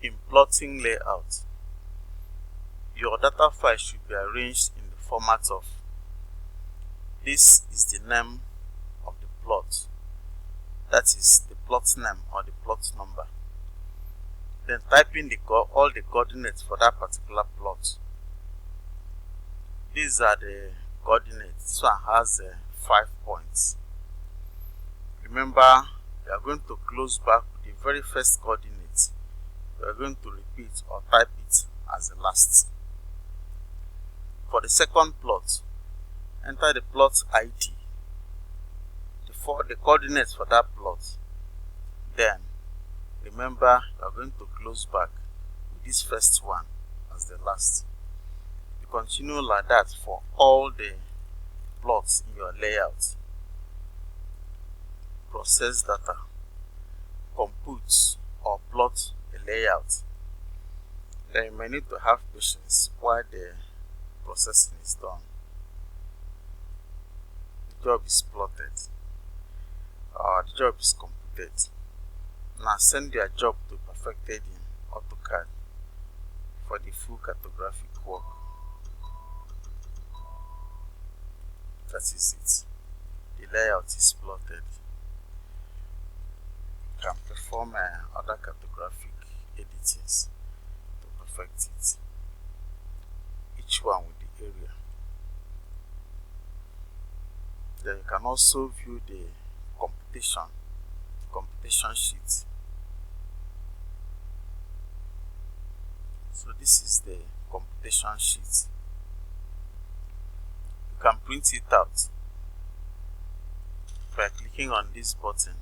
In plotting layout, your data file should be arranged in the format of: this is the name of the plot, that is the plot name or the plot number. Then type in all the coordinates for that particular plot. These are the coordinates. This one has 5 points. Remember, we are going to close back with the very first coordinate. We are going to repeat or type it as the last. For the second plot, enter the plot ID, the coordinates for that plot. Then remember, you are going to close back with this first one as the last. You continue like that for all the plots in your layout. Process data, compute or plot a layout. Then you may need to have patience while the processing is done. The job is plotted, the job is completed. Now send your job to Perfected in AutoCAD for the full cartographic work. That is it. The layout is plotted. You can perform other cartographic editings to perfect it, each one with the area. Then you can also view the computation sheet. So this is the computation sheet. You can print it out by clicking on this button,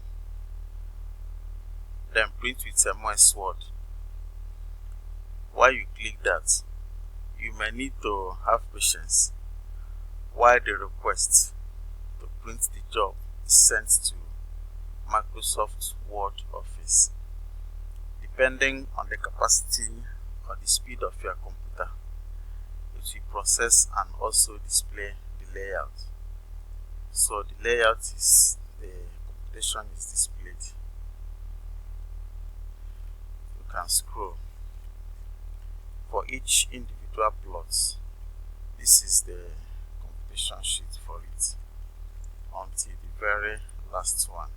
then print with MS Word. While you click that, you may need to have patience while the request to print the job is sent to Microsoft Word Office. Depending on the capacity or the speed of your computer, it will process and also display the layout. So the layout is, the computation is displayed. You can scroll. For each individual plot, this is the computation sheet for it until the very last one.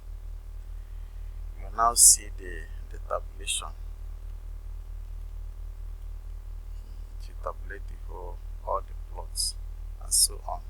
You will now see the tabulation. To tabulate all the plots and so on.